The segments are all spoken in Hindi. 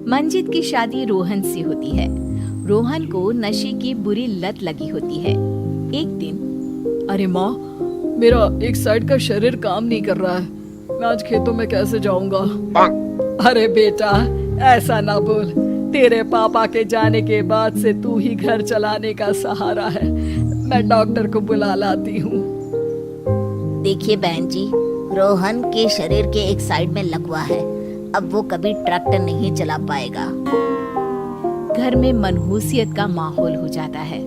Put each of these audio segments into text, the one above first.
मंजित की शादी रोहन से होती है। रोहन को नशे की बुरी लत लगी होती है। एक दिन, अरे माँ, मेरा एक साइड का शरीर काम नहीं कर रहा है। मैं आज खेतों में कैसे जाऊंगा? अरे बेटा, ऐसा ना बोल। तेरे पापा के जाने के बाद से तू ही घर चलाने का सहारा है। मैं डॉक्टर को बुला लाती हूँ। देखिए बहन जी, रोहन के शरीर के एक साइड में लकवा है। अब वो कभी ट्रैक्टर नहीं चला पाएगा। घर में मनहूसियत का माहौल हो जाता है।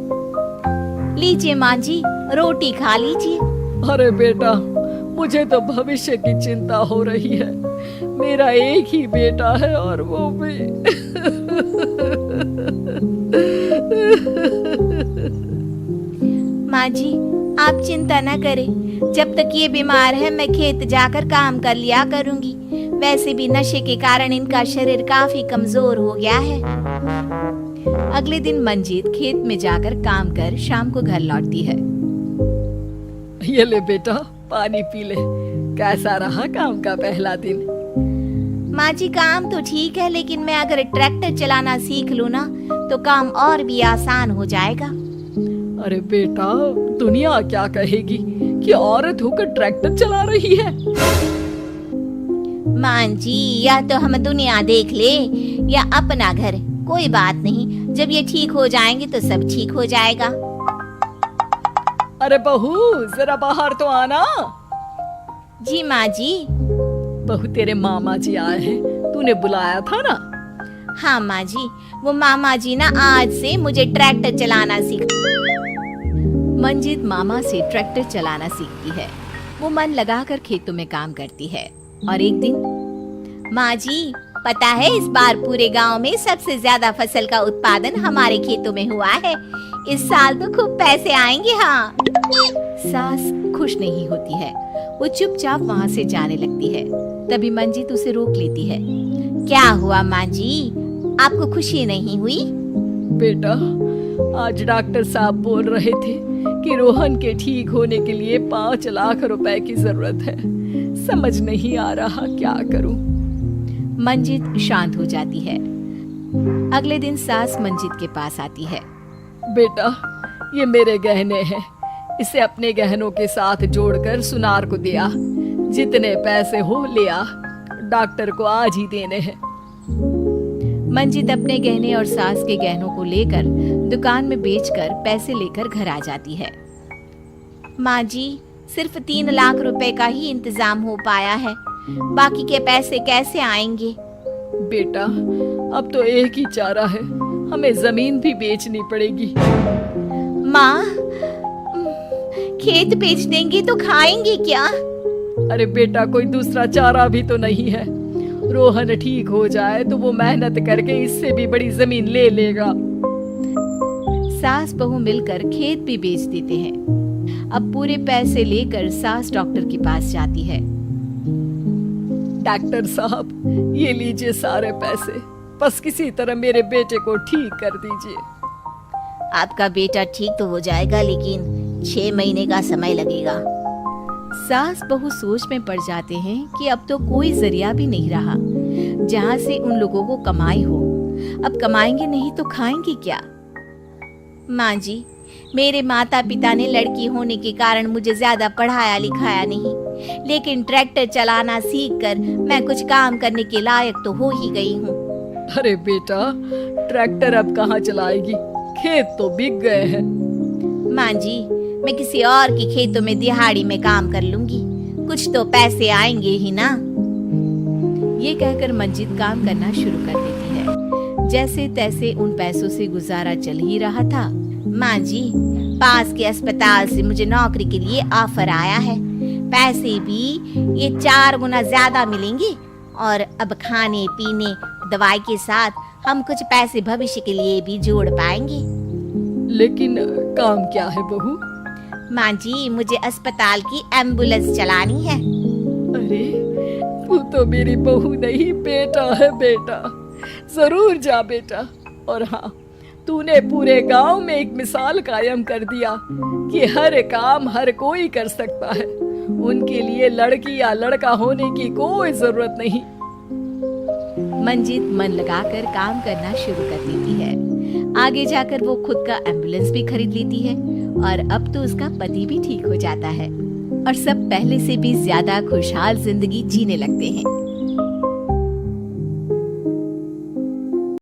लीजिए माँ जी, रोटी खा लीजिए। अरे बेटा, मुझे तो भविष्य की चिंता हो रही है। मेरा एक ही बेटा है और वो भी माँ जी, आप चिंता न करें। जब तक ये बीमार है मैं खेत जाकर काम कर लिया करूंगी। वैसे भी नशे के कारण इनका शरीर काफी कमजोर हो गया है। अगले दिन मंजीत खेत में जाकर काम कर शाम को घर लौटती है। ये ले बेटा, पानी पी ले। कैसा रहा काम का पहला दिन? माँ जी, काम तो ठीक है, लेकिन मैं अगर ट्रैक्टर चलाना सीख लूँ ना तो काम और भी आसान हो जाएगा। अरे बेटा, दुनिया क्या कहेगी कि औरत होकर ट्रैक्टर चला रही है? माँ जी, या तो हम दुनिया देख ले या अपना घर, कोई बात नहीं। जब ये ठीक हो जाएंगे तो सब ठीक हो जाएगा। अरे बहू, जरा बाहर तो आना। जी माँ जी। बहू, तेरे मामा जी आए हैं, तूने बुलाया था ना? हाँ माँ जी, वो मामा जी ना आज से मुझे ट्रैक्टर चलाना सीख। मंजित मामा से ट्रैक्टर चलाना सीखती है। वो मन लगाकर खेतों में काम करती है। और एक दिन, माँ जी, पता है इस बार पूरे गांव में सबसे ज्यादा फसल का उत्पादन हमारे खेतों में हुआ है। इस साल तो खूब पैसे आएंगे। हाँ। सास खुश नहीं होती है। वो चुपचाप वहाँ से जाने लगती है। तभी मंजित उसे रोक लेती है। क्या हुआ माँ जी, आपको खुशी नहीं हुई? बेटा, आज डॉक्टर साहब बोल रहे थे कि रोहन के ठीक होने के लिए 5 लाख रुपए की जरूरत है। समझ नहीं आ रहा क्या करूं। मंजित शांत हो जाती है। अगले दिन सास मंजित के पास आती है। बेटा, ये मेरे गहने हैं। इसे अपने गहनों के साथ जोड़कर सुनार को दिया। जितने पैसे हो ले आ, डॉक्टर को आज ही देने हैं। मंजित अपने गहने और सास के गहनों को लेकर दुकान में बेचकर पैसे लेकर घर आ जाती है। माँ जी, सिर्फ 3 लाख रुपए का ही इंतजाम हो पाया है। बाकी के पैसे कैसे आएंगे? बेटा, अब तो एक ही चारा है, हमें जमीन भी बेचनी पड़ेगी। माँ, खेत बेच देंगे तो खाएंगे क्या? अरे बेटा, कोई दूसरा चारा भी तो नहीं है। रोहन ठीक हो जाए तो वो मेहनत करके इससे भी बड़ी जमीन ले लेगा। सास बहू मिलकर खेत भी बेच देते हैं। अब पूरे पैसे लेकर सास डॉक्टर के पास जाती है। डॉक्टर साहब, ये लीजिए सारे पैसे। बस किसी तरह मेरे बेटे को ठीक कर दीजिए। आपका बेटा ठीक तो हो जाएगा, लेकिन 6 महीने का समय लगेगा। सास बहू सोच में पड़ जाते हैं कि अब तो कोई जरिया भी नहीं रहा जहाँ से उन लोगों को कमाई हो। अब कमाएंगे नहीं तो खाएंगे क्या? माँ जी, मेरे माता पिता ने लड़की होने के कारण मुझे ज्यादा पढ़ाया लिखाया नहीं, लेकिन ट्रैक्टर चलाना सीखकर मैं कुछ काम करने के लायक तो हो ही गई हूँ। अरे बेटा, ट्रैक्टर अब कहाँ चलाएगी? खेत तो बिक गए हैं। माँ जी, मैं किसी और के खेतों में दिहाड़ी में काम कर लूंगी, कुछ तो पैसे आएंगे ही ना। ये कहकर मंजित काम करना शुरू कर देती है। जैसे तैसे उन पैसों से गुजारा चल ही रहा था। माँ जी, पास के अस्पताल से मुझे नौकरी के लिए ऑफर आया है। पैसे भी ये 4 गुना ज्यादा मिलेंगे और अब खाने पीने दवाई के साथ हम कुछ पैसे भविष्य के लिए भी जोड़ पाएंगे। लेकिन काम क्या है बहू? माँ जी, मुझे अस्पताल की एम्बुलेंस चलानी है। अरे, तू तो मेरी बहू नहीं, बेटा है। बेटा, जरूर जा बेटा। और हाँ, तूने पूरे गांव में एक मिसाल कायम कर दिया कि हर काम हर कोई कर सकता है। उनके लिए लड़की या लड़का होने की कोई जरूरत नहीं। मंजीत मन लगाकर काम करना शुरू कर देती है। आगे जाकर वो खुद का एम्बुलेंस भी खरीद लेती है और अब तो उसका पति भी ठीक हो जाता है और सब पहले से भी ज्यादा खुशहाल जिंदगी जीने लगते हैं।